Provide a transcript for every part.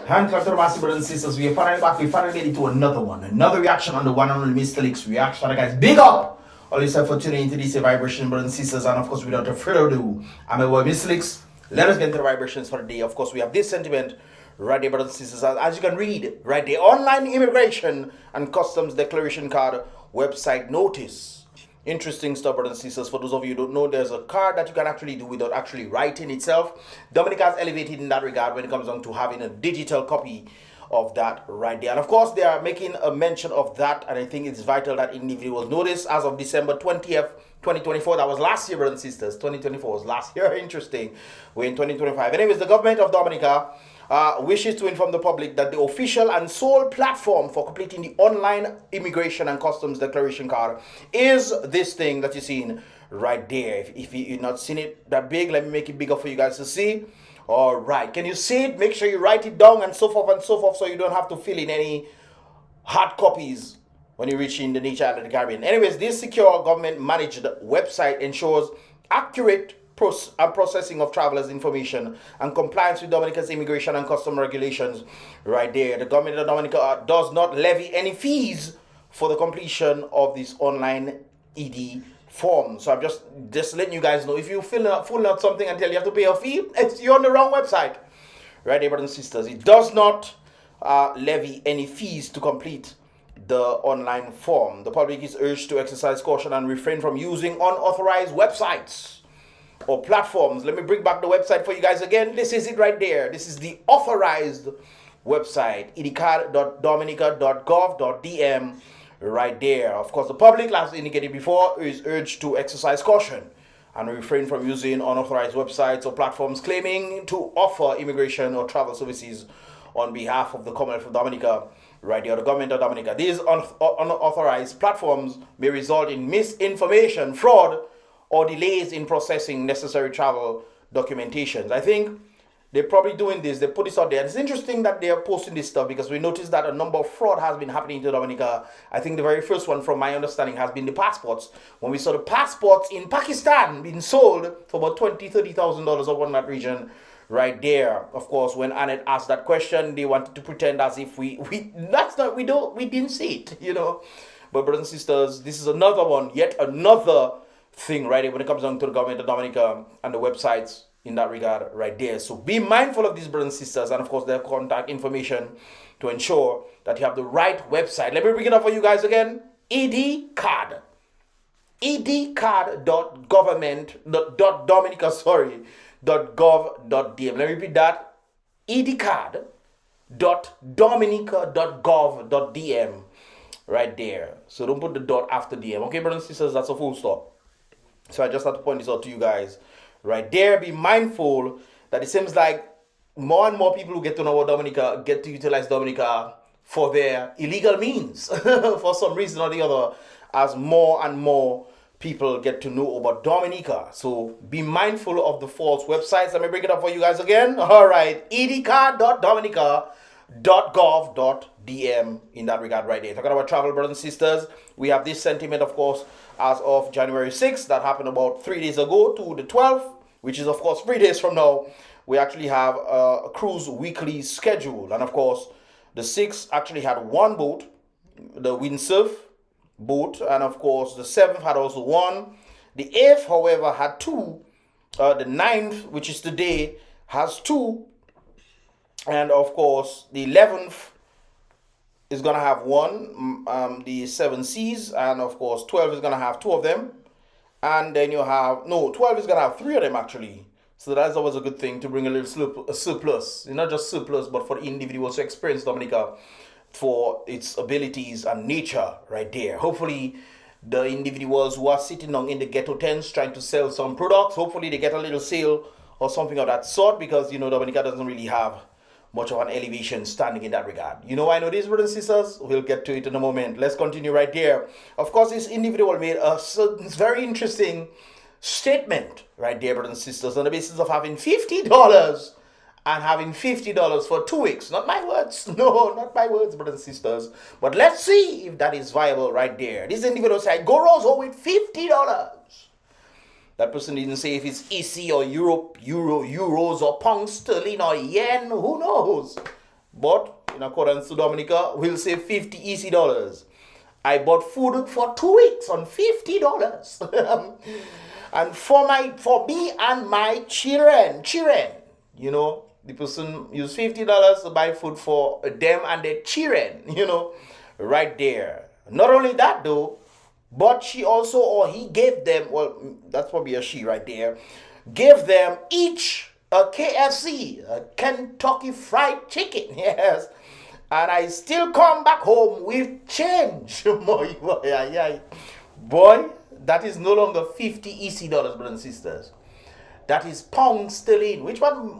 Hand clap to the massive brothers and sisters. We are finally back. We finally made it to another one. Another reaction on the one and only Mystelics reaction. Guys, big up! All yourself for tuning into this vibration, brothers and sisters. And of course, without further ado, I'm a boy Mystelics. Let us get into the vibrations for the day. Of course, we have this sentiment right there, brothers and sisters. As you can read, right there, online immigration and customs declaration card website notice. Interesting stuff, brothers and sisters. For those of you who don't know, there's a card that you can actually do without actually writing itself. Dominica has elevated in that regard when it comes down to having a digital copy of that right there. And of course, they are making a mention of that, and I think it's vital that individuals notice as of December 20th, 2024. That was last year, brothers and sisters. 2024 was last year. Interesting. We're in 2025. Anyways, the government of Dominica wishes to inform the public that the official and sole platform for completing the online immigration and customs declaration card is this thing that you're seeing right there. If you've not seen it that big, let me make it bigger for you guys to see. All right, can you see it? Make sure you write it down and so forth, so you don't have to fill in any hard copies when you reach in the nature of the Caribbean. Anyways, this secure government managed website ensures accurate processing of travelers' information and compliance with Dominica's immigration and custom regulations right there. The government of Dominica does not levy any fees for the completion of this online ED form. So I'm just letting you guys know, if you fill out something and tell you have to pay a fee, you're on the wrong website. Right there, brothers and sisters. It does not levy any fees to complete the online form. The public is urged to exercise caution and refrain from using unauthorized websites or platforms. Let me bring back the website for you guys again. This is it right there. This is the authorized website, edcard.dominica.gov.dm right there. Of course, the public, as indicated before, is urged to exercise caution and refrain from using unauthorized websites or platforms claiming to offer immigration or travel services on behalf of the Commonwealth of Dominica right there, the government of Dominica. These unauthorized platforms may result in misinformation, fraud, or delays in processing necessary travel documentations. I think they're probably doing this. They put this out there. And it's interesting that they are posting this stuff because we noticed that a number of fraud has been happening to Dominica. I think the very first one, from my understanding, has been the passports. When we saw the passports in Pakistan being sold for about $20,000, $30,000 over in that region right there. Of course, when Annette asked that question, they wanted to pretend as if we didn't see it, you know. But brothers and sisters, this is another one, yet another thing right here when it comes down to the government of Dominica and the websites in that regard right there. So be mindful of these brothers and sisters, and of course their contact information to ensure that you have the right website. Let me bring it up for you guys again. edcard edcard.dominica.gov.dm. Let me repeat that. edcard.dominica.gov.dm right there. So don't put the dot after DM. Okay, brothers and sisters, that's a full stop. So I just have to point this out to you guys right there. Be mindful that it seems like more and more people who get to know about Dominica get to utilize Dominica for their illegal means for some reason or the other, as more and more people get to know about Dominica. So be mindful of the false websites. Let me bring it up for you guys again. All right, edcard.dominica.gov.dm in that regard right there. Talking about travel, brothers and sisters, we have this sentiment, of course, as of January 6th, that happened about 3 days ago to the 12th, which is of course 3 days from now. We actually have a cruise weekly schedule, and of course the 6th actually had one boat, the windsurf boat, and of course the 7th had also one. The 8th, however, had two. The 9th, which is today, has two, and of course the 11th is gonna have one, the 7 Seas, and of course 12 is gonna have two of them, and then you have 12 is gonna have three of them actually. So that's always a good thing to bring a little surplus, not just surplus, but for the individuals to experience Dominica for its abilities and nature right there. Hopefully the individuals who are sitting down in the ghetto tents trying to sell some products, hopefully they get a little sale or something of that sort, because you know Dominica doesn't really have much of an elevation standing in that regard. You know, I know these brothers and sisters. We'll get to it in a moment. Let's continue right there. Of course, this individual made a very interesting statement right there, brothers and sisters, on the basis of having $50 and having $50 for 2 weeks. Not my words. No, not my words, brothers and sisters. But let's see if that is viable right there. This individual said, go Rosso with $50. That person didn't say if it's EC or euros or pounds sterling or yen, who knows? but in accordance to Dominica, we'll say 50 easy dollars. I bought food for 2 weeks on $50. And for me and my children, you know, the person used $50 to buy food for them and their children, you know, right there. Not only that though, but she also, or he gave them, well, that's probably a she right there, gave them each a KFC, a Kentucky Fried Chicken, yes. And I still come back home with change. Boy, that is no longer 50 EC dollars, brothers and sisters. That is pound sterling. Which one?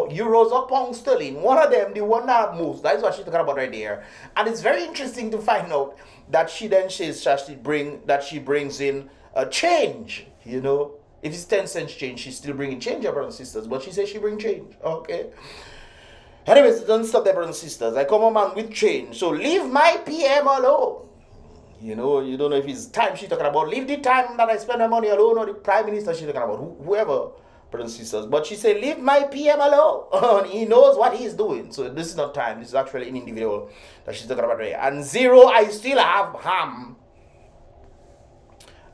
Euros or pound sterling? One of them, the one that moves. That is what she's talking about right there. And it's very interesting to find out that she then says that she brings in a change. You know, if it's 10 cents change, she's still bringing change, brothers and sisters. But she says she brings change. Okay. Anyways, don't stop there, brothers and sisters. I come on, man, with change. So leave my PM alone. You know, you don't know if it's time she's talking about. Leave the time that I spend my money alone, or the prime minister she's talking about. Whoever, brothers and sisters. But she said, leave my PM alone. He knows what he's doing. So this is not time. This is actually an individual that she's talking about right. And zero, I still have ham.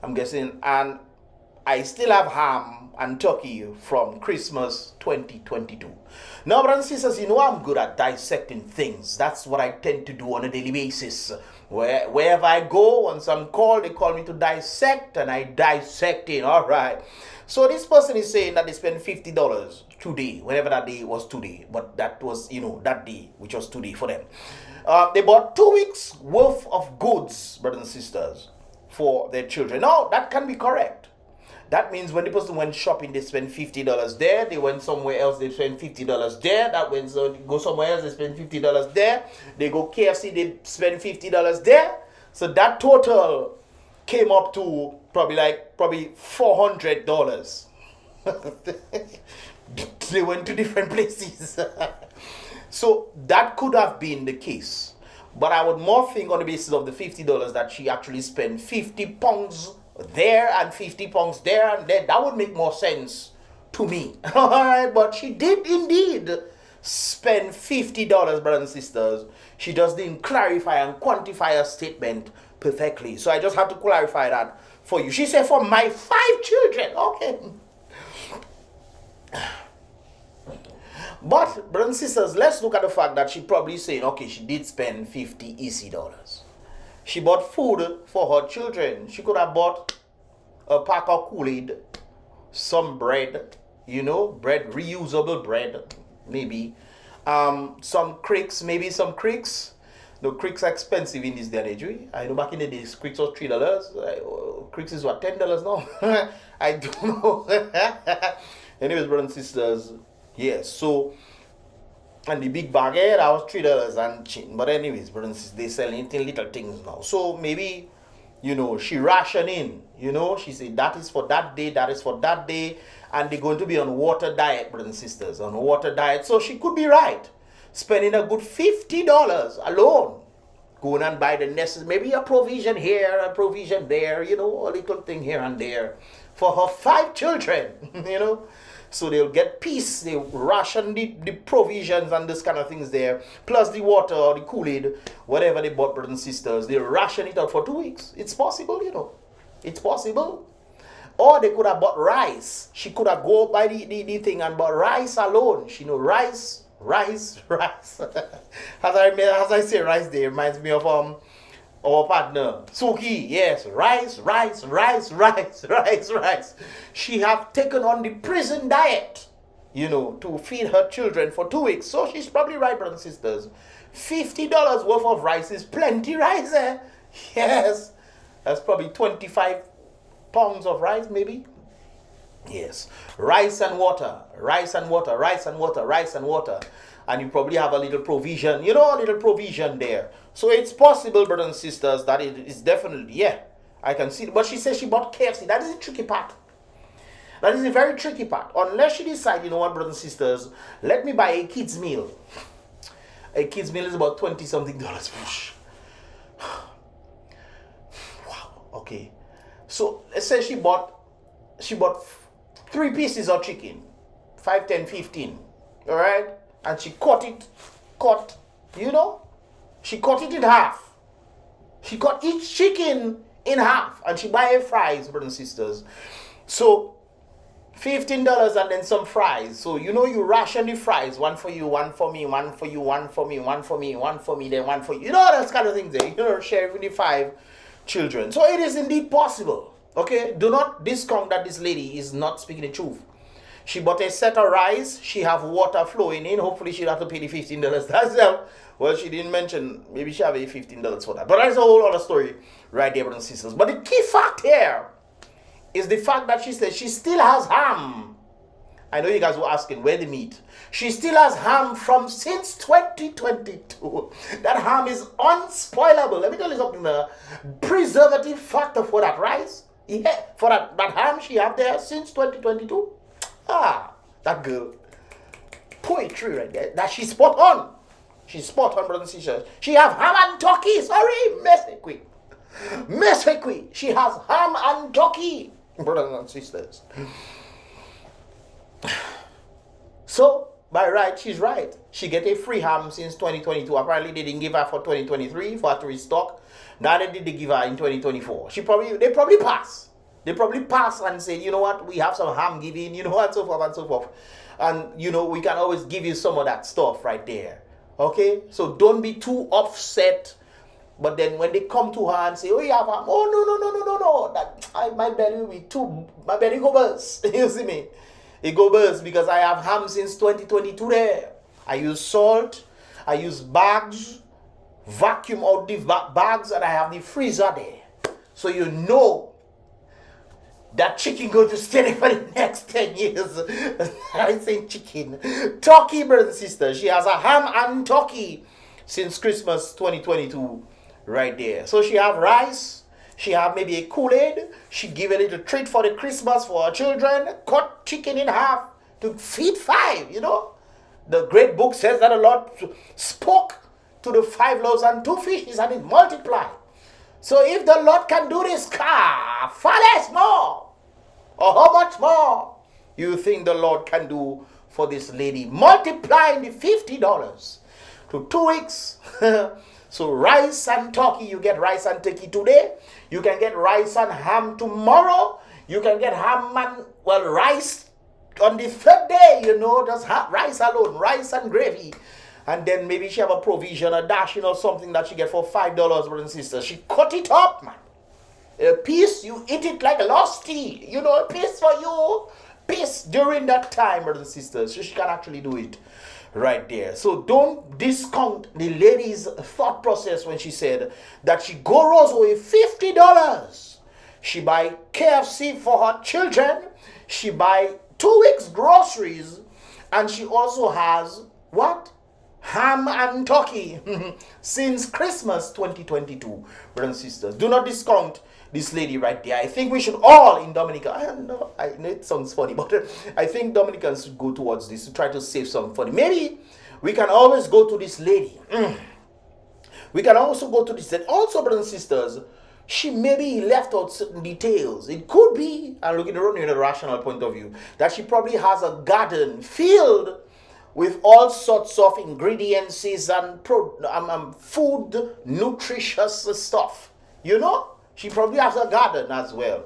I'm guessing. And I still have ham and turkey from Christmas 2022. Now, brothers and sisters, you know I'm good at dissecting things. That's what I tend to do on a daily basis. Wherever I go, on some call, they call me to dissect, and I dissect it. All right. So this person is saying that they spent $50 today, whenever that day was today. But that was, you know, that day, which was today for them. They bought 2 weeks worth of goods, brothers and sisters, for their children. Now, that can be correct. That means when the person went shopping, they spend $50 there. They went somewhere else, they spend $50 there. That when they go somewhere else, they spend $50 there. They go KFC, they spend $50 there. So that total came up to probably $400. They went to different places. So that could have been the case. But I would more think on the basis of the $50 that she actually spent 50 pounds there and 50 pounds there and there. That would make more sense to me. All right, but she did indeed spend $50, brothers and sisters. She just didn't clarify and quantify her statement perfectly. So I just had to clarify that for you. She said for my 5 children. Okay. But, brothers and sisters, let's look at the fact that she probably saying, okay, she did spend 50 EC dollars. She bought food for her children. She could have bought a pack of Kool-Aid, some bread, you know, bread, reusable bread, maybe. Some cricks, maybe some cricks. No, cricks are expensive in this day and age. I know back in the days, cricks was $3. Cricks is what, $10 now? I don't know. Anyways, brothers and sisters, yes, so... And the big bag, that was $3 and change. But anyways, brothers, they sell anything little things now. So maybe, you know, she rationing, you know, she said that is for that day, that is for that day. And they're going to be on water diet, brothers and sisters, on water diet. So she could be right. Spending a good $50 alone. Going and buy the necessary, maybe a provision here, a provision there, you know, a little thing here and there. For her 5 children, you know. So they'll get peace, they ration the provisions and this kind of things there, plus the water or the Kool-Aid, whatever they bought, brothers and sisters, they ration it out for 2 weeks. It's possible, you know. It's possible. Or they could have bought rice. She could have go by the thing and bought rice alone. She know rice. as I say rice there, reminds me of our partner, Suki, yes, rice. She have taken on the prison diet, you know, to feed her children for 2 weeks. So she's probably right, brothers and sisters. $50 worth of rice is plenty rice, eh? Yes, that's probably 25 pounds of rice, maybe. Yes, rice and water. And you probably have a little provision, you know, a little provision there. So it's possible, brothers and sisters, that it is definitely, yeah, I can see it. But she says she bought KFC. That is the tricky part. That is a very tricky part. Unless she decides, you know what, brothers and sisters, let me buy a kid's meal. A kid's meal is about $20-something. Wow, okay. So let's say she bought 3 pieces of chicken, 5, 10, 15, all right? And she cut You know, she cut it in half. She cut each chicken in half, and she buy fries, brothers and sisters. So $15 and then some fries. So you know, you ration the fries, one for you, one for me, one for you, one for me, one for me, one for me, then one for you. You know, those kind of things there. You know, share with the 5 children. So it is indeed possible. Okay, do not discount that this lady is not speaking the truth. She bought a set of rice. She have water flowing in. Hopefully she'll have to pay the $15 herself. Well, she didn't mention. Maybe she have a $15 for that. But that's a whole other story right there, brothers and sisters. But the key fact here is the fact that she says she still has ham. I know you guys were asking where the meat. She still has ham from since 2022. That ham is unspoilable. Let me tell you something. The preservative factor for that rice, yeah, for that ham she have there since 2022. That girl, poetry right there. That she's spot on. She's spot on, brothers and sisters. She have ham and turkey. Sorry, mess quick. She has ham and turkey, brothers and sisters. So, by right, she's right. She get a free ham since 2022. Apparently, they didn't give her for 2023 for her to restock. Now they did give her in 2024. They probably pass. They probably pass and say, you know what, we have some ham giving, you know, and so forth and so forth. And, you know, we can always give you some of that stuff right there. Okay? So don't be too upset. But then when they come to her and say, oh, you have ham. Oh, no. My belly will be my belly go burst. You see me? It go burst because I have ham since 2022 there. I use salt. I use bags. Vacuum out the bags, and I have the freezer there. So you know that chicken going to stay there for the next 10 years. I say chicken. Turkey, brothers and sisters. She has a ham and turkey since Christmas 2022 right there. So she have rice. She have maybe a Kool-Aid. She give a little treat for the Christmas for her children. Cut chicken in half to feed 5, you know. The great book says that the Lord spoke to the 5 loaves and 2 fishes and it multiplied. So if the Lord can do this, far less more. Or how much more you think the Lord can do for this lady? Multiplying the $50 to 2 weeks. So rice and turkey, you get rice and turkey today. You can get rice and ham tomorrow. You can get ham and, rice on the 3rd day, you know, just rice alone, rice and gravy. And then maybe she have a provision, a dashing or something that she get for $5, brothers and sisters. She cut it up, man. A piece, you eat it like lusty. You know, a piece for you. Piece during that time, brothers and sisters. So she can actually do it right there. So don't discount the lady's thought process when she said that she goes away $50. She buy KFC for her children. She buy 2 weeks groceries. And she also has, what? Ham and turkey since Christmas 2022, brothers and sisters. Do not discount this lady right there. I think we should all in Dominica, I know it sounds funny, but I think Dominicans should go towards this to try to save some money. Maybe we can always go to this lady. We can also go to this. And also, brothers and sisters, she maybe left out certain details. It could be, and looking around in a rational point of view, that she probably has a garden filled with all sorts of ingredients and food, nutritious stuff. You know? She probably has a garden as well.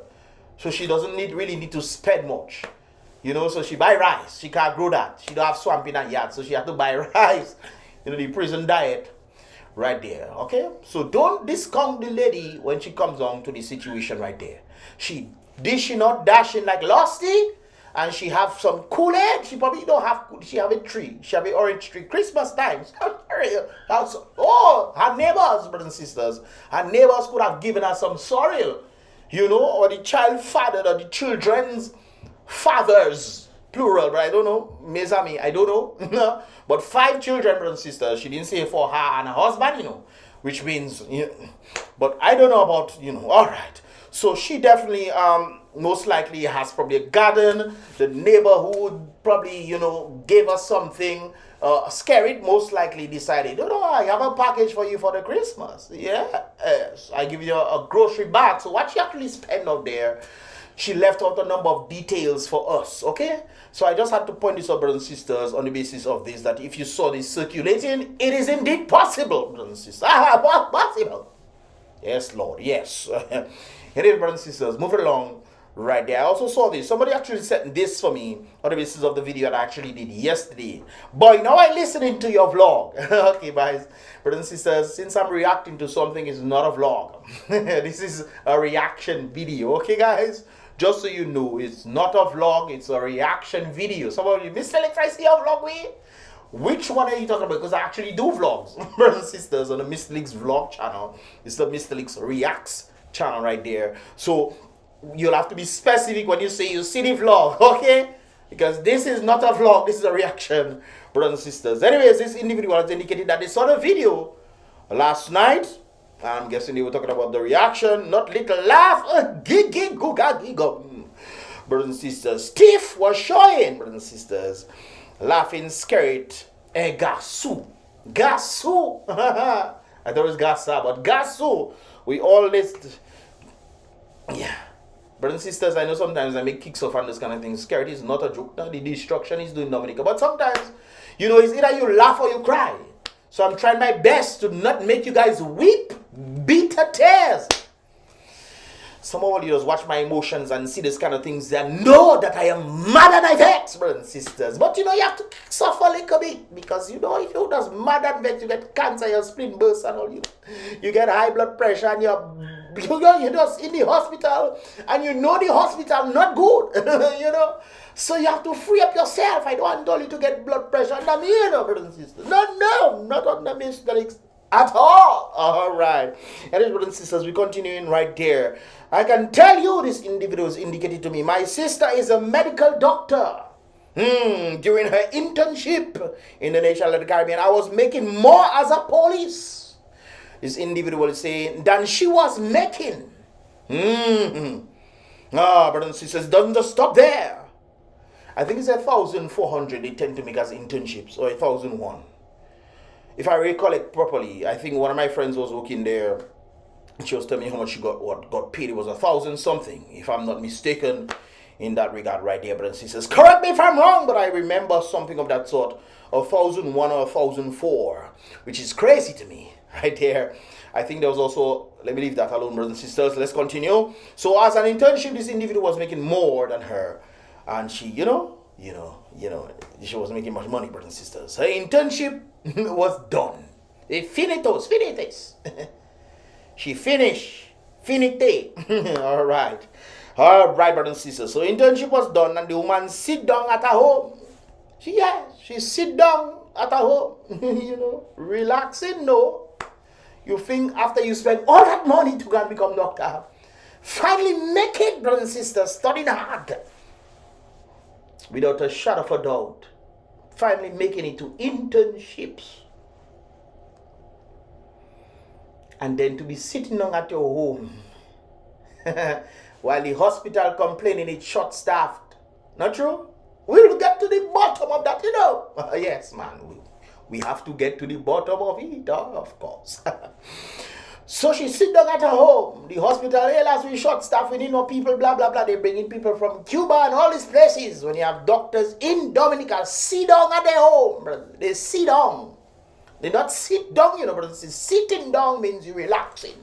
So she doesn't really need to spend much. You know, so she buy rice. She can't grow that. She don't have swamp in her yard, so she have to buy rice. You know, the prison diet right there. Okay? So don't discount the lady when she comes on to the situation right there. She dishing out, dashing like lusty. And she have some Kool-Aid. She probably don't have. She have a tree. She have an orange tree. Christmas time. Oh, her neighbors, brothers and sisters. Her neighbors could have given her some sorrel, you know, or the child father, or the children's fathers, plural. But I don't know. Mes amis, I don't know. But 5 children, brothers and sisters. She didn't say for her and her husband, you know, which means. You know, but I don't know about, you know. All right. So she definitely most likely has probably a garden. The neighborhood probably, you know, gave us something. Scared most likely decided, you know, I have a package for you for the Christmas. Yeah, I give you a grocery bag. So what she actually spend out there, she left out a number of details for us, okay? So I just had to point this out, brothers and sisters, on the basis of this, that if you saw this circulating, it is indeed possible, brothers and sisters. Possible. Yes, Lord, yes. It is, brothers and sisters. Moving along right there. I also saw this. Somebody actually sent this for me on the basis of the video that I actually did yesterday. Boy, now I'm listening to your vlog. Okay, guys, brothers and sisters, since I'm reacting to something, it's not a vlog. This is a reaction video, okay, guys? Just so you know, it's not a vlog, it's a reaction video. Some of you, Mystelics, I see a vlog with. Which one are you talking about? Because I actually do vlogs, brothers and sisters, on the Mystelics vlog channel. It's the Mystelics Reacts channel right there. So you'll have to be specific when you say you see the vlog, okay? Because this is not a vlog, this is a reaction, brothers and sisters. Anyways, this individual has indicated that they saw the video last night. I'm guessing they were talking about the reaction, not little laugh, gig, brothers and sisters. Steve was showing, brothers and sisters, laughing scared, gasu. I thought it was gasa, but gasu. We all list, yeah. Brothers and sisters, I know sometimes I make kicks off on this kind of thing. Scared is not a joke. Now the destruction is doing Dominica. But sometimes, you know, it's either you laugh or you cry. So I'm trying my best to not make you guys weep bitter tears. Some of you just watch my emotions and see this kind of things and know that I am mad and I vex, brothers and sisters. But you know, you have to suffer a little bit, because you know, if you just mad and vex, you get cancer, your spleen bursts and all, you get high blood pressure and you're just in the hospital, and you know the hospital not good, you know. So you have to free up yourself. I don't want all you to get blood pressure under me, you know, brothers and sisters. No, not on the Mystelics at all. All right. And then, brothers and sisters, we're continuing right there. I can tell you, this individual has indicated to me, my sister is a medical doctor. During her internship in the nation of the Caribbean, I was making more as a police. This individual is saying than she was making. Brothers and sisters, doesn't just stop there. I think it's 1,400 they tend to make as internships, or 1,001. If I recall it properly, I think one of my friends was working there. She was telling me how much she got paid. It was 1,000 something, if I'm not mistaken, in that regard right there. Brothers and sisters, correct me if I'm wrong, but I remember something of that sort, 1,001 or 1,004, which is crazy to me right there. I think there was also, let me leave that alone, brothers and sisters. Let's continue. So as an internship, this individual was making more than her. And she, you know, she was making much money, brothers and sisters. Her internship was done. Finitis. She finished. Finite. All right, brothers and sisters. So internship was done, and the woman sit down at her home. She sit down at her home, you know, relaxing. No, you think after you spend all that money to go and become doctor, finally make it, brothers and sisters, studying hard, without a shadow of a doubt, finally making it to internships. And then to be sitting down at your home while the hospital complaining it's short-staffed. Not true? We'll get to the bottom of that, you know. Yes, man. We have to get to the bottom of it, of course. So she sit down at her home. The hospital, last we short-staffed, we need no people, blah, blah, blah. They bring in people from Cuba and all these places. When you have doctors in Dominica, sit down at their home, brother. They sit down. They not sit down, you know, but sitting down means you're relaxing.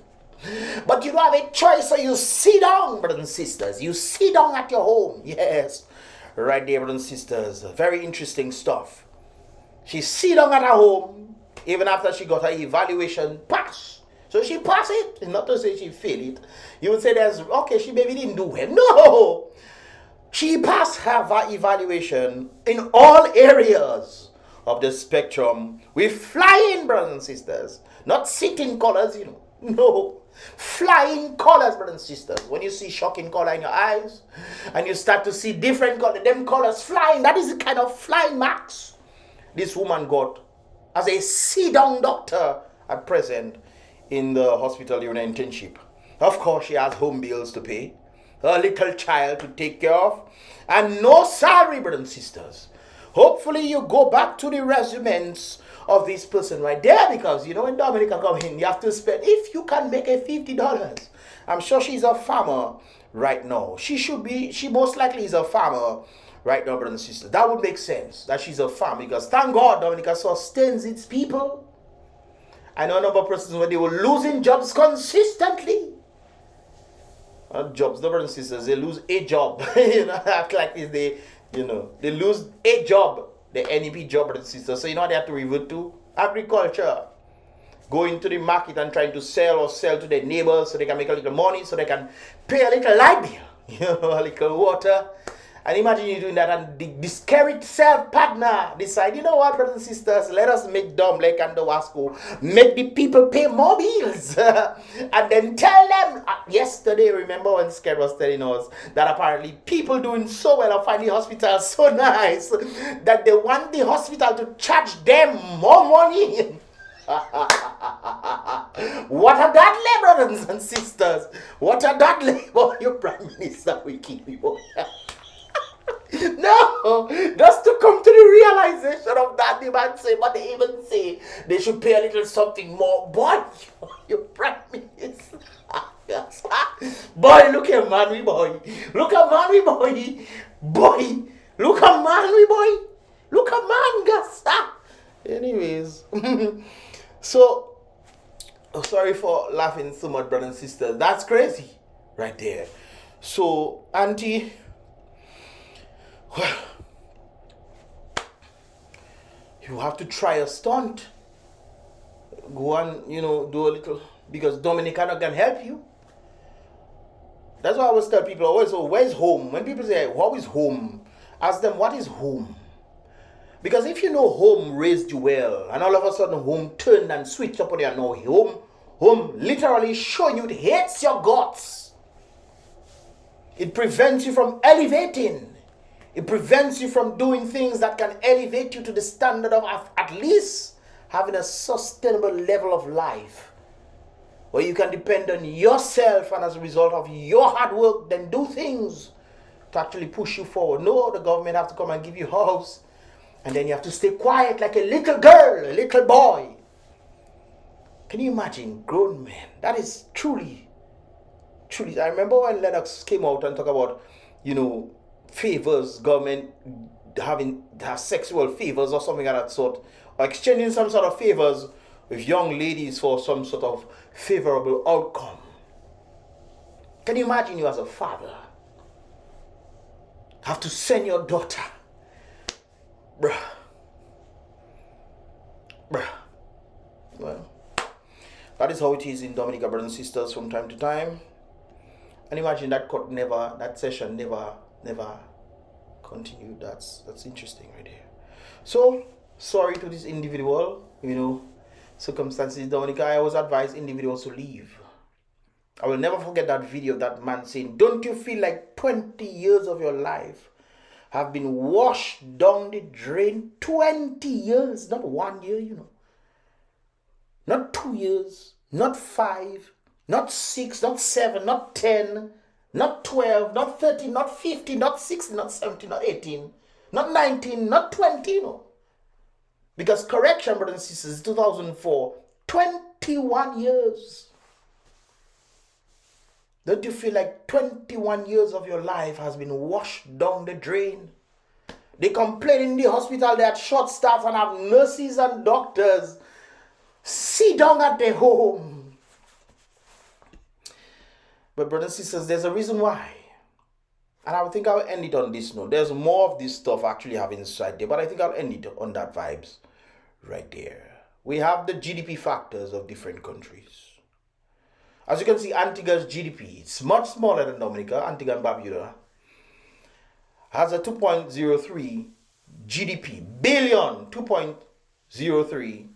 But you don't have a choice, so you sit down, brothers and sisters. You sit down at your home. Yes. Right there, brothers and sisters. Very interesting stuff. She sit down at her home, even after she got her evaluation pass. So she passed it. It's not to say she failed it. You would say she maybe didn't do well. No. She passed her evaluation in all areas of the spectrum. We flying, brothers and sisters. Not sitting colors, you know. No. Flying colors, brothers and sisters. When you see shocking color in your eyes, and you start to see different colors, them colors flying, that is the kind of flying marks this woman got as a sit-down doctor at present in the hospital during her internship. Of course, she has home bills to pay, a little child to take care of, and no salary, brothers and sisters. Hopefully you go back to the resumes of this person right there, because you know when Dominica come in, you have to spend, if you can make a $50. I'm sure she's a farmer, right now. She most likely is a farmer right now, brothers and sisters. That would make sense that she's a farmer because thank God Dominica sustains its people. I know a number of persons when they were losing jobs consistently. Jobs, no, brothers and sisters, they lose a job. Act like this, they lose a job, the NEP job, brothers and sisters. So you know what they have to revert to? Agriculture. Going to the market and trying to sell to their neighbors so they can make a little money, so they can pay a little light bill, a little water. And imagine you doing that and the scary self-partner decide, you know what, brothers and sisters, let us make Dominic and the Wasco, make the people pay more bills. And then tell them, yesterday, remember when Scare was telling us that apparently people doing so well and find the hospital so nice that they want the hospital to charge them more money. What a that brothers and sisters. What a that labor, your Prime Minister will keep you. No, just to come to the realization of that, the man say, but they even say they should pay a little something more. Boy, you Prime Minister. Boy, look at man, we boy. Look at man, we boy. Boy, look at man, we boy. Look at man, gas. Anyways, so sorry for laughing so much, brothers and sisters. That's crazy, right there. So, Auntie. Well, you have to try a stunt. Go and, do a little, because Dominica can help you. That's why I always tell people, always, so where's home? When people say, what is home? Ask them, what is home? Because if you know home raised you well, and all of a sudden home turned and switched up on you, know home literally showing you it hates your guts. It prevents you from elevating. It prevents you from doing things that can elevate you to the standard of at least having a sustainable level of life where you can depend on yourself and as a result of your hard work, then do things to actually push you forward. No, the government have to come and give you a house and then you have to stay quiet like a little girl, a little boy. Can you imagine grown men? That is truly. I remember when Lennox came out and talked about, favors, government have sexual favors or something of that sort, or exchanging some sort of favors with young ladies for some sort of favorable outcome. Can you imagine you as a father have to send your daughter, bruh. Well, that is how it is in Dominica, brothers and sisters, from time to time. And imagine that session never continued. That's interesting right here. So sorry to this individual, circumstances, Dominica. I always advise individuals to leave. I will never forget that video of that man saying, don't you feel like 20 years of your life have been washed down the drain? 20 years, not 1 year, not 2 years, not 5, not 6, not 7, not 10, not 12, not 13, not 15, not 16, not 17, not 18, not 19, not 20, Because correction, brothers and sisters, 2004, 21 years. Don't you feel like 21 years of your life has been washed down the drain? They complain in the hospital they had short staff and have nurses and doctors sit down at their home. But brothers and sisters, there's a reason why. And I think I'll end it on this note. There's more of this stuff actually having inside there, but I think I'll end it on that vibes right there. We have the GDP factors of different countries. As you can see, Antigua's GDP, it's much smaller than Dominica. Antigua and Barbuda has a 2.03 GDP, billion, 2.03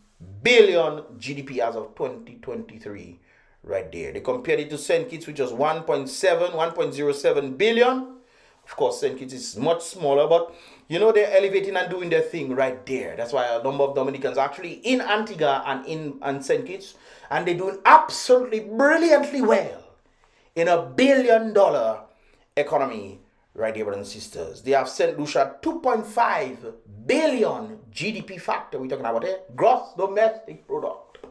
billion GDP as of 2023, right there. They compared it to St. Kitts, which was 1.07 billion. Of course, St. Kitts is much smaller, but they're elevating and doing their thing right there. That's why a number of Dominicans are actually in Antigua and St. Kitts, and they're doing absolutely brilliantly well in a $1 billion economy right there, brothers and sisters. They have St. Lucia 2.5 billion GDP factor. We're talking about it, gross domestic product.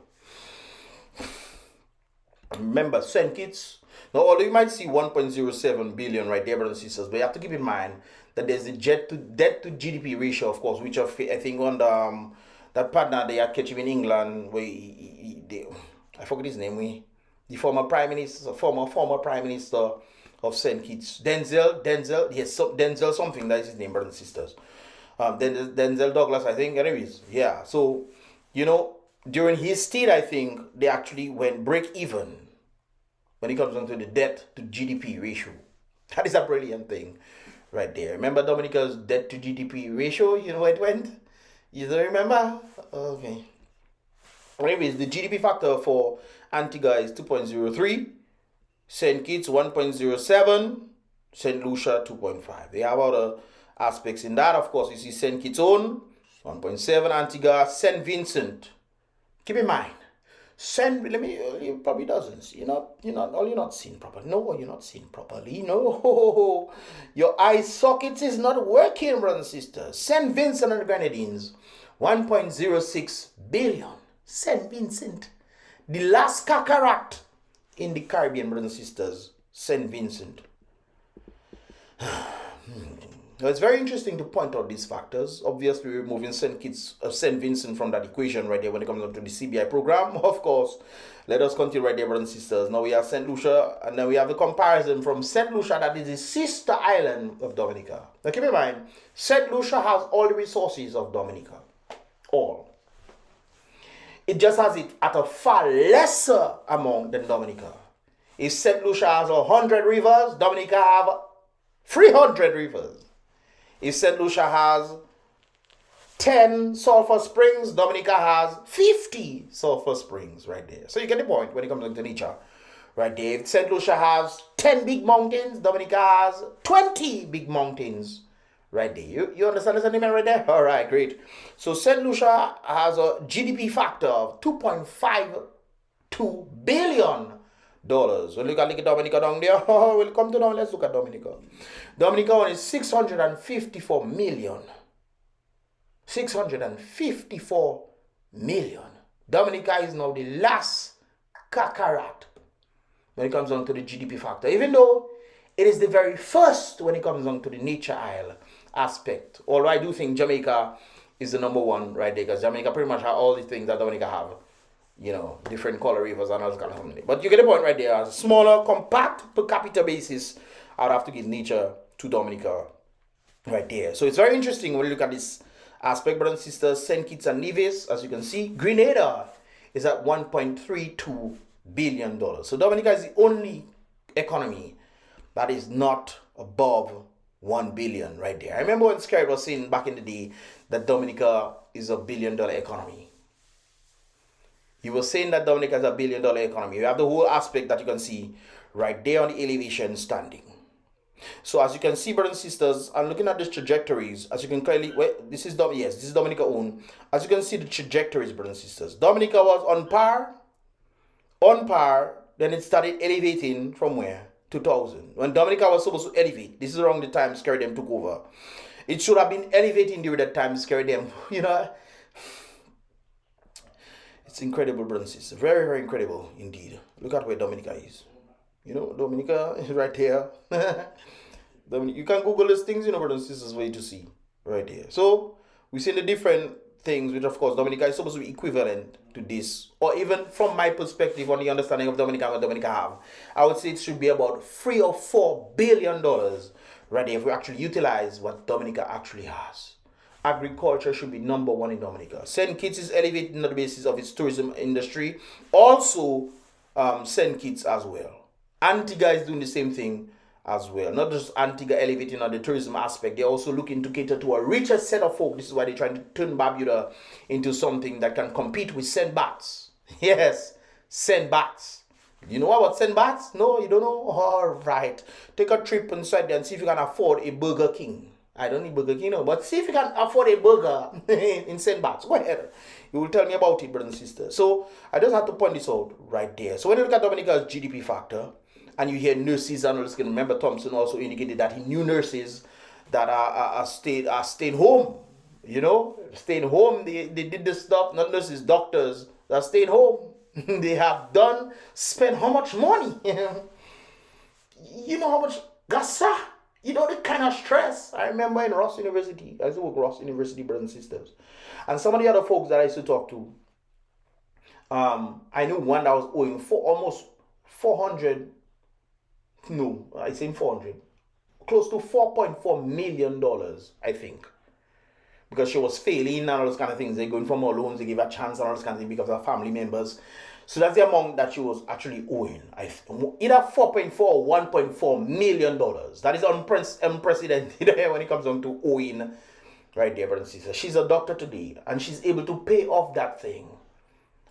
Remember, St. Kitts, Now, although you might see 1.07 billion right there, brothers and sisters, but you have to keep in mind that there's the debt to GDP ratio, of course, which I think on the that partner they had catch him in England, where I forget his name, the former prime minister, former prime minister of Saint Kitts, Denzel something, that is his name, brothers and sisters. Denzel Douglas, I think. Anyways, yeah. So, during his stint, I think they actually went break even when it comes down to the debt to GDP ratio. That is a brilliant thing right there. Remember Dominica's debt to GDP ratio? You know where it went? You don't remember? Okay. Anyways, the GDP factor for Antigua is 2.03, St. Kitts 1.07, St. Lucia 2.5. They have other aspects in that. Of course, you see St. Kitts own 1.7, Antigua, St. Vincent. Keep in mind, you probably doesn't. You're not seeing properly. No, you're not seeing properly. No, your eye sockets is not working, brothers and sisters. St. Vincent and the Grenadines, 1.06 billion. St. Vincent, the last cataract in the Caribbean, brothers and sisters. St. Vincent. Now, it's very interesting to point out these factors. Obviously, we're removing St. Vincent from that equation right there when it comes down to the CBI program. Of course, let us continue right there, brothers and sisters. Now we have St. Lucia, and then we have a comparison from St. Lucia, that is the sister island of Dominica. Now keep in mind, St. Lucia has all the resources of Dominica. All. It just has it at a far lesser amount than Dominica. If St. Lucia has 100 rivers, Dominica have 300 rivers. If St. Lucia has 10 sulfur springs, Dominica has 50 sulfur springs right there. So you get the point when it comes to nature right there. If St. Lucia has 10 big mountains, Dominica has 20 big mountains right there. You understand the sentiment right there? All right, great. So St. Lucia has a GDP factor of $2.52 billion. When we look at Dominica down there, we'll come to now. Let's look at Dominica. Dominica one is 654 million. 654 million. Dominica is now the last cataract when it comes down to the GDP factor, even though it is the very first when it comes down to the nature isle aspect. Although I do think Jamaica is the number one right there, because Jamaica pretty much have all the things that Dominica have. Different color rivers and all kind of thing. But you get the point right there. As a smaller, compact per capita basis, I'd have to give nature to Dominica right there. So it's very interesting when you look at this aspect, brothers and sisters. St. Kitts and Nevis, as you can see, Grenada is at $1.32 billion. So Dominica is the only economy that is not above 1 billion right there. I remember when Scarrett was saying back in the day that Dominica is a $1 billion economy. He was saying that Dominica is a $1 billion economy. You have the whole aspect that you can see right there on the elevation standing. So as you can see, brothers and sisters, and looking at these trajectories, as you can clearly, this is Dominica own. As you can see the trajectories, brothers and sisters. Dominica was on par, then it started elevating from where? 2000. When Dominica was supposed to elevate, this is around the time Scary them took over. It should have been elevating during that time Scary them, It's incredible, brothers and sisters. Very, very incredible indeed. Look at where Dominica is. Dominica is right here. You can Google these things, brothers and sisters, for you to see right there. So we see the different things, which of course Dominica is supposed to be equivalent to this, or even from my perspective on the understanding of Dominica and what Dominica have, I would say it should be about $3 or $4 billion right there if we actually utilize what Dominica actually has. Agriculture should be number one in Dominica. St. Kitts is elevating on the basis of its tourism industry. Also, St. Kitts as well. Antigua is doing the same thing as well. Not just Antigua elevating on the tourism aspect. They're also looking to cater to a richer set of folk. This is why they're trying to turn Barbuda into something that can compete with St. Bart's. Yes, St. Bart's. You know about St. Bart's? No, you don't know? All right. Take a trip inside there and see if you can afford a Burger King. I don't need Burger King, but see if you can afford a burger in St. Bart's. Go ahead. You will tell me about it, brothers and sisters. So I just have to point this out right there. So when you look at Dominica's GDP factor, and you hear nurses and all this, remember Thompson also indicated that he knew nurses that are staying home. Staying home. They did this stuff. Not nurses, doctors that stayed home. They have spent how much money? You know how much gasa? You know the kind of stress. I remember in Ross University, I used to work Ross University, brothers and sisters. And some of the other folks that I used to talk to, I knew one that was owing for almost 400, no, I say 400, close to $4.4 million, I think. Because she was failing and all those kind of things. They're going for more loans, they give her a chance and all those kind of things because of her family members. So that's the amount that she was actually owing. Either 4.4 or $1.4 million. That is unprecedented when it comes down to owing right there, brothers and sisters. She's a doctor today and she's able to pay off that thing.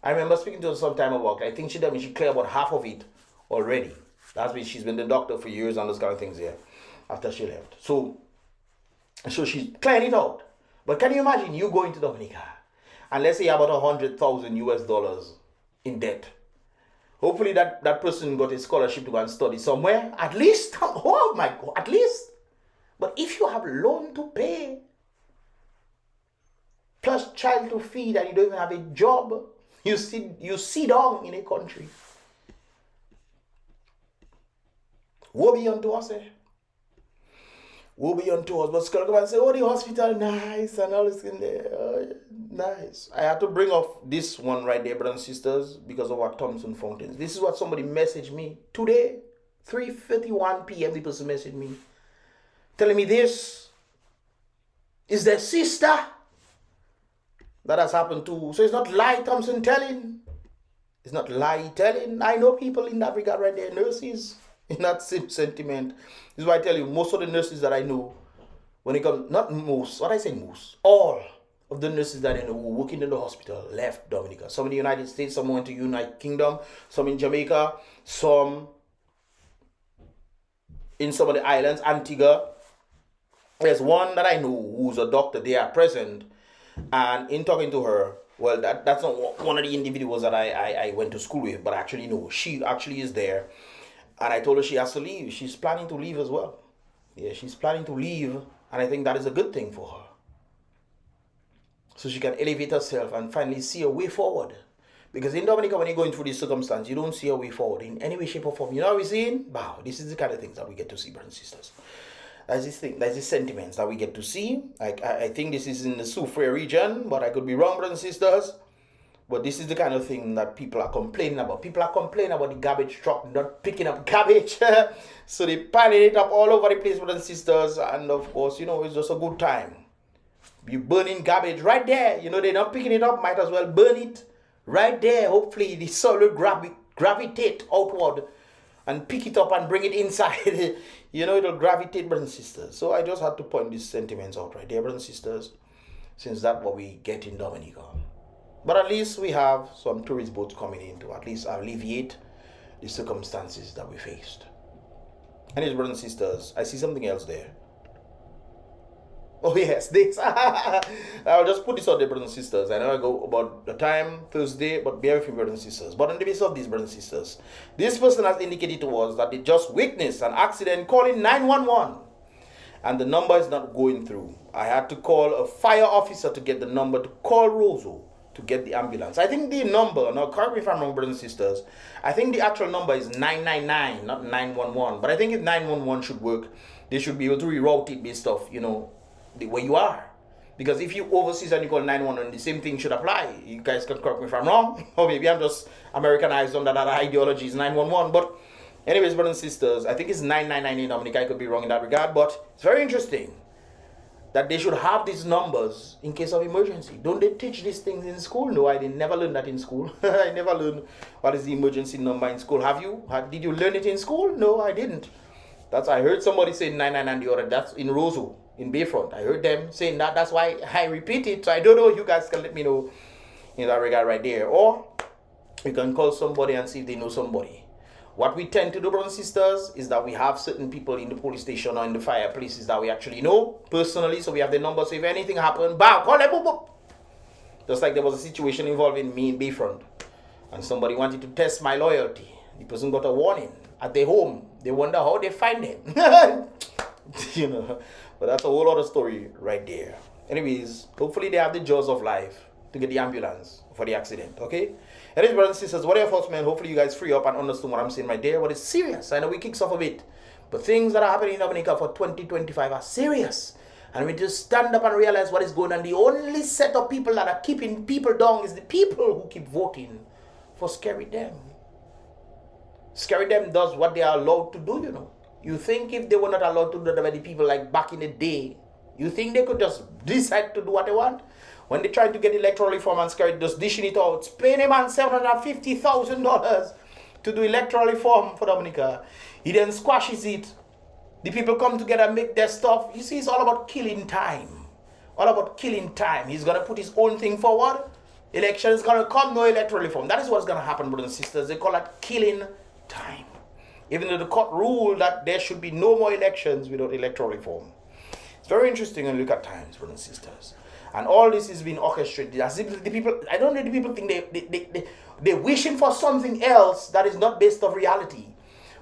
I remember speaking to her some time about, I think she cleared about half of it already. That's been, she's been the doctor for years and those kind of things there after she left. So she's clearing it out. But can you imagine you going to Dominica and let's say you have about $100,000 in debt? Hopefully that person got a scholarship to go and study somewhere. At least, oh my God, at least. But if you have loan to pay, plus child to feed and you don't even have a job, you sit down in a country. Woe be unto us, eh? Woe be unto us. But scholar come and say, oh, the hospital, nice, and all this in there. Oh, nice. I had to bring off this one right there, brothers and sisters, because of our Thompson fountains. This is what somebody messaged me today, 3:51 p.m. The person messaged me, telling me this is their sister that has happened to. So it's not lie Thompson telling. It's not lie telling. I know people in that regard right there, nurses, in that same sentiment. This is why I tell you, most of the nurses that I know, when it comes, not most, what I say most, all of the nurses that I know who working in the hospital left Dominica. Some in the United States, some went to United Kingdom, some in Jamaica, some in some of the islands, Antigua. There's one that I know who's a doctor there at present, and in talking to her, well, that's not one of the individuals that I went to school with, but I actually know she actually is there. And I told her she has to leave. She's planning to leave as well. Yeah, she's planning to leave, and I think that is a good thing for her. So she can elevate herself and finally see a way forward. Because in Dominica, when you're going through this circumstance, you don't see a way forward in any way, shape, or form. You know what we're seeing? Wow, this is the kind of things that we get to see, brothers and sisters. That's this thing, that's the sentiments that we get to see. I think this is in the Soufriere region, but I could be wrong, brothers and sisters. But this is the kind of thing that people are complaining about. People are complaining about the garbage truck not picking up garbage. So they piling it up all over the place, brothers and sisters. And of course, you know, it's just a good time. You burning garbage right there. You know, they're not picking it up. Might as well burn it right there. Hopefully the soil will gravitate outward and pick it up and bring it inside. You know, it'll gravitate, brothers and sisters. So I just had to point these sentiments out right there, brothers and sisters. Since that's what we get in Dominica. But at least we have some tourist boats coming in to at least alleviate the circumstances that we faced. Anyways, brothers and sisters, I see something else there. Oh yes, this. I'll just put this out there, brothers and sisters. I know I go about the time, Thursday, but bear with me, brothers and sisters. But on the basis of these, brothers and sisters, this person has indicated to us that they just witnessed an accident calling 911. And the number is not going through. I had to call a fire officer to get the number to call Roseau to get the ambulance. I think the number, now correct me if I'm wrong, brothers and sisters, I think the actual number is 999, not 911. But I think if 911 should work, they should be able to reroute it based off, you know, the way you are. Because if you overseas and you call 911, the same thing should apply. You guys can correct me if I'm wrong. Or maybe I'm just Americanized on that ideology is 911. But anyways, brothers and sisters, I think it's 999 in Dominica. I could be wrong in that regard. But it's very interesting that they should have these numbers in case of emergency. Don't they teach these things in school? No, I didn't never learn that in school. I never learned what is the emergency number in school. Have you? Did you learn it in school? No, I didn't. I heard somebody say 999 the other. That's in Roseau, in Bayfront. I heard them saying that. That's why I repeat it. So I don't know. You guys can let me know in that regard right there. Or you can call somebody and see if they know somebody. What we tend to do, brothers and sisters, is that we have certain people in the police station or in the fire places that we actually know personally. So we have the number. So if anything happened, bow, call them, boop, boop. Just like there was a situation involving me in Bayfront. And somebody wanted to test my loyalty. The person got a warning at their home. They wonder how they find him. You know, but that's a whole other story right there. Anyways, hopefully they have the jaws of life to get the ambulance for the accident, okay? Anyways, brothers and sisters, what are your thoughts, man? Hopefully you guys free up and understand what I'm saying right there. But it's serious. I know we kicks off a bit, but things that are happening in Dominica for 2025 are serious. And we just stand up and realize what is going on. The only set of people that are keeping people down is the people who keep voting for Scary Dem. Scary Dem does what they are allowed to do, you know. You think if they were not allowed to do that by the people like back in the day, you think they could just decide to do what they want? When they tried to get electoral reform and Scary just dishing it out, paying a man $750,000 to do electoral reform for Dominica. He then squashes it. The people come together and make their stuff. You see, it's all about killing time. All about killing time. He's going to put his own thing forward. Election is going to come, no electoral reform. That is what's going to happen, brothers and sisters. They call that killing time. Even though the court ruled that there should be no more elections without electoral reform. It's very interesting when you look at times, brothers and sisters. And all this is being orchestrated. As if the people, I don't know, the people think they're wishing for something else that is not based on reality.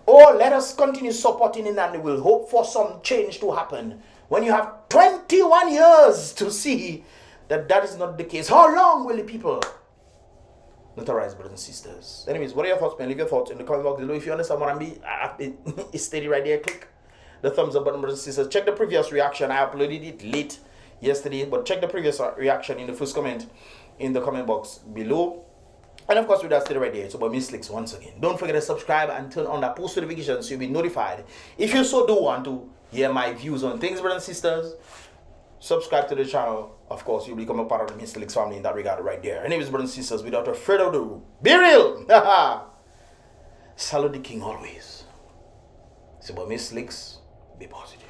Or let us continue supporting it and we'll hope for some change to happen. When you have 21 years to see that that is not the case, how long will the people not arise, brothers and sisters? Anyways, what are your thoughts, man? Leave your thoughts in the comment box below. If you understand what I mean, it's steady right there. Click the thumbs up button, brothers and sisters. Check the previous reaction. I uploaded it late yesterday, but check the previous reaction in the first comment in the comment box below. And of course, with that, stay right there. It's about Mystelics once again. Don't forget to subscribe and turn on that post notifications so you'll be notified. If you so do want to hear my views on things, brothers and sisters, subscribe to the channel. Of course, you'll become a part of the Mystelics family in that regard right there. Anyways, brothers and sisters, without further ado, be real! Salute the king always. It's about Mystelics. Be positive.